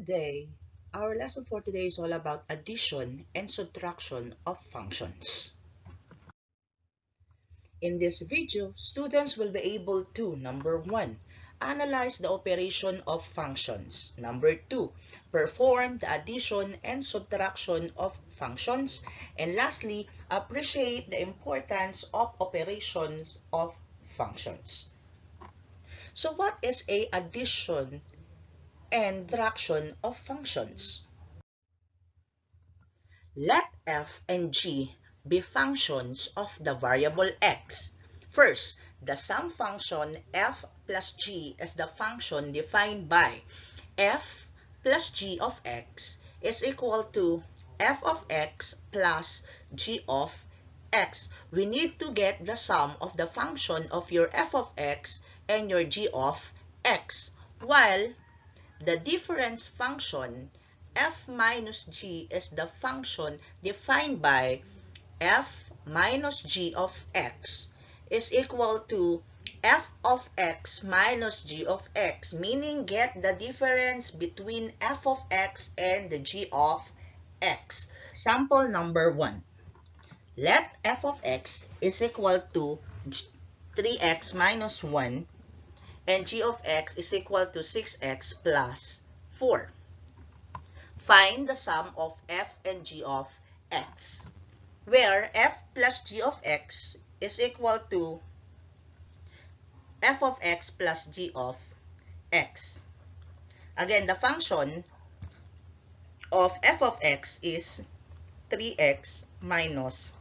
today, our lesson for today is all about addition and subtraction of functions. In this video, students will be able to, number 1, analyze the operation of functions. Number 2, perform the addition and subtraction of functions. And lastly, appreciate the importance of operations of functions. So what is a addition and subtraction of functions? Let f and g be functions of the variable x. First, the sum function f plus g is the function defined by f plus g of x is equal to f of x plus g of x. We need to get the sum of the function of your f of x and your g of x, while the difference function f minus g is the function defined by f minus g of x is equal to f of x minus g of x, meaning get the difference between f of x and the g of x. Sample number 1. Let f of x is equal to 3x minus 1 and g of x is equal to 6x plus 4. Find the sum of f and g of x, where f plus g of x is equal to f of x plus g of x. Again, the function of f of x is 3x minus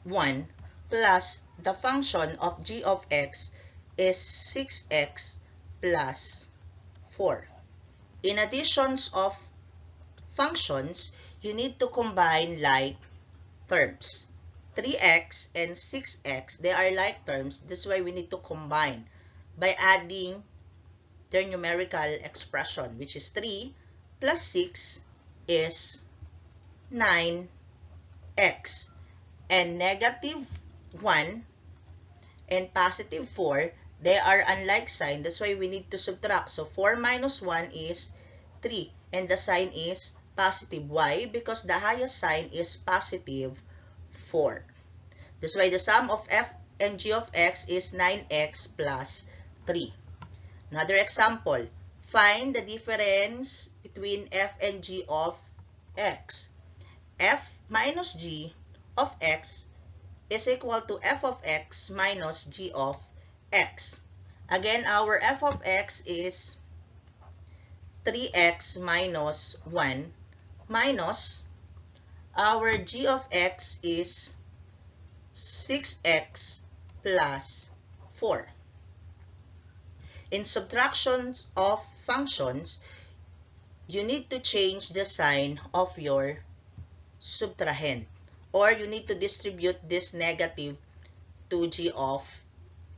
1 plus the function of g of x is 6x plus 4. In additions of functions, you need to combine like terms. 3x and 6x, they are like terms. That's why we need to combine by adding their numerical expression, which is 3 plus 6 is 9x. And negative 1 and positive 4, they are unlike sign. That's why we need to subtract. So 4 minus 1 is 3. And the sign is positive. Why? Because the highest sign is positive 4. That's why the sum of f and g of x is 9x plus 3. Another example. Find the difference between f and g of x. F minus g of x is equal to f of x minus g of x. Again, our f of x is 3x minus 1 minus our g of x is 6x plus 4. In subtraction of functions, you need to change the sign of your subtrahend, or you need to distribute this negative to g of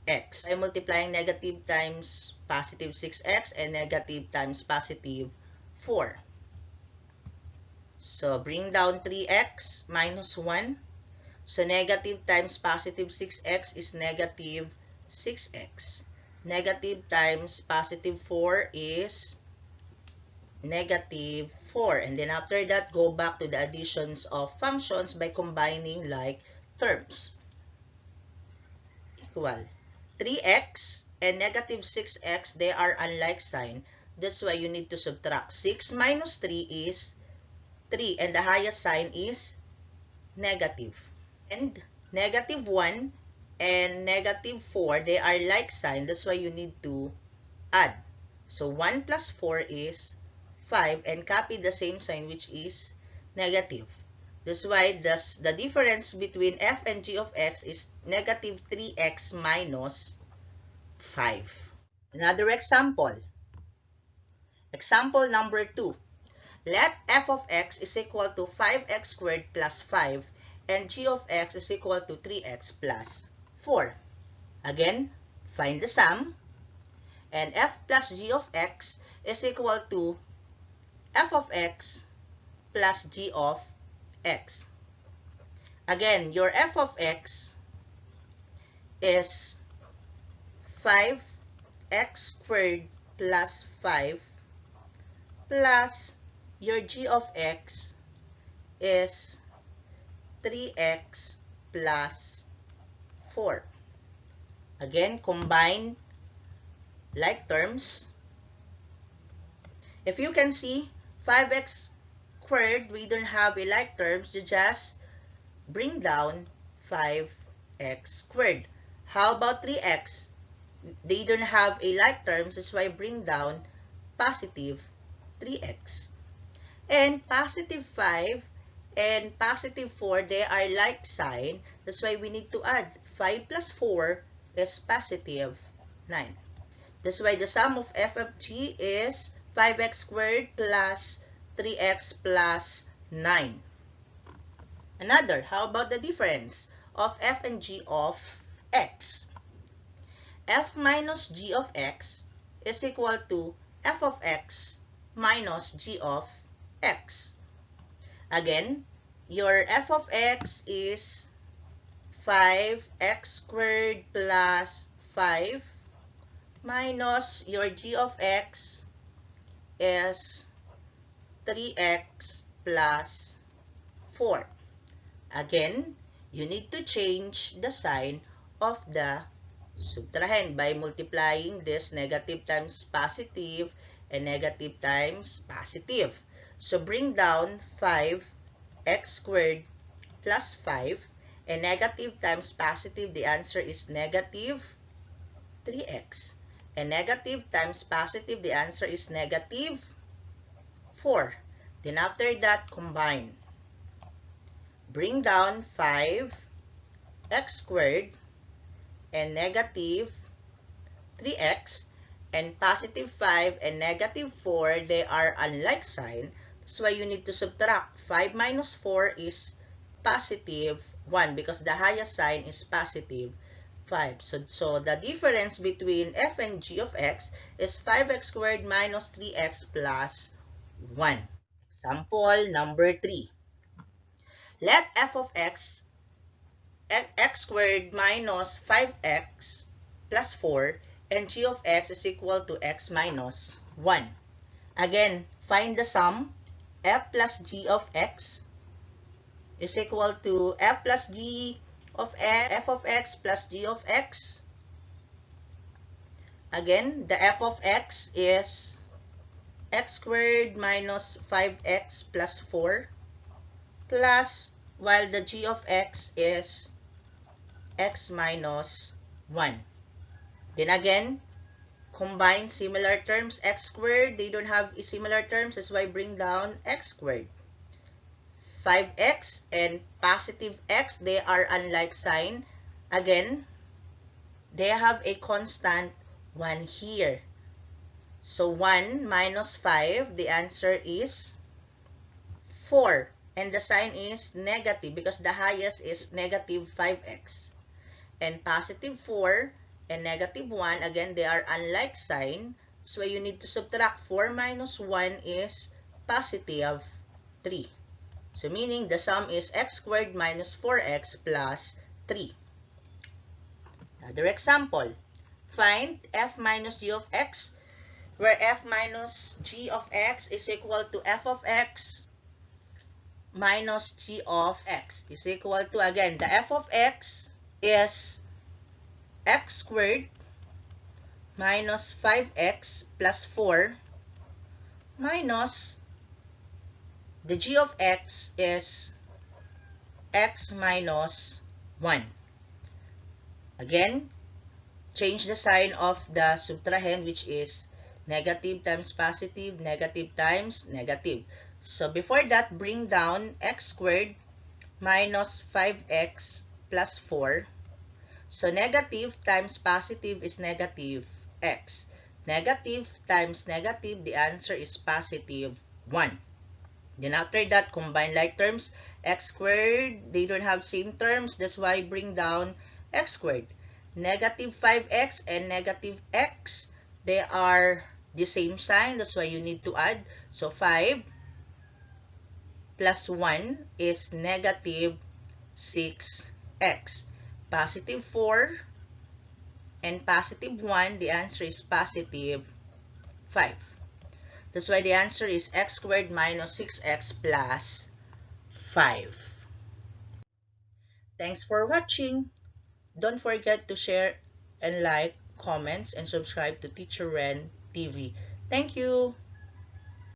x. I'm multiplying negative times positive 6x and negative times positive 4. So bring down 3x minus 1. So negative times positive 6x is negative 6x. Negative times positive 4 is negative 4. And then after that, go back to the additions of functions by combining like terms. Equal 3x and negative 6x, they are unlike sign. That's why you need to subtract. 6 minus 3 is 3, and the highest sign is negative. And negative 1 and negative 4, they are like sign. That's why you need to add. So 1 plus 4 is 5, and copy the same sign, which is negative. That's why the difference between f and g of x is negative 3x minus 5. Another example. Example number 2. Let f of x is equal to 5x squared plus 5 and g of x is equal to 3x plus 4. Again, find the sum, and f plus g of x is equal to f of x plus g of x. Again, your f of x is 5x squared plus 5 plus your g of x is 3x plus 4. Again, combine like terms. If you can see, 5x squared, we don't have a like terms. You just bring down 5x squared. How about 3x? They don't have a like terms. That's why bring down positive 3x. And positive 5 and positive 4, they are like sign. That's why we need to add 5 plus 4 is positive 9. That's why the sum of f of g is 5x squared plus 3x plus 9. Another, how about the difference of f and g of x? F minus g of x is equal to f of x minus g of x. Again, your f of x is 5x squared plus 5 minus your g of x is 3x plus 4. Again, you need to change the sign of the subtrahend by multiplying this negative times positive and negative times positive. So bring down 5x squared plus 5 and negative times positive, the answer is negative 3x. And negative times positive, the answer is negative 4. Then after that, combine. Bring down 5x squared and negative 3x, and positive 5 and negative 4, they are unlike sign. That's why you need to subtract. 5 minus 4 is positive 1 because the highest sign is positive 5. So the difference between f and g of x is 5x squared minus 3x plus 1. Example number 3. Let f of x squared minus 5x plus 4 and g of x is equal to x minus 1. Again, find the sum. F plus g of x is equal to f plus g of f of x plus g of x. Again, the f of x is x squared minus 5x plus 4 plus, while the g of x is x minus 1. Then again, combine similar terms. X squared, they don't have similar terms. That's why bring down x squared. 5x and positive x, they are unlike sign. Again, they have a constant 1 here. So 1 minus 5, the answer is 4. And the sign is negative because the highest is negative 5x. And positive 4 and negative 1, again, they are unlike sign. So you need to subtract. 4 minus 1 is positive 3. So meaning the sum is x squared minus 4x plus 3. Another example. Find f minus g of x, where f minus g of x is equal to f of x minus g of x is equal to, again, the f of x is x squared minus 5x plus 4 minus the g of x is x minus 1. Again, change the sign of the subtrahend, which is negative times positive, negative times negative. So before that, bring down x squared minus 5x plus 4. So negative times positive is negative x. Negative times negative, the answer is positive 1. Then after that, combine like terms. X squared, they don't have same terms. That's why bring down x squared. Negative 5x and negative x, they are the same sign. That's why you need to add. So 5 plus 1 is negative 6x. Positive 4 and positive 1, the answer is positive 5. That's why the answer is x squared minus 6x plus 5. Thanks for watching. Don't forget to share and like, comments, and subscribe to Teacher Ren TV. Thank you.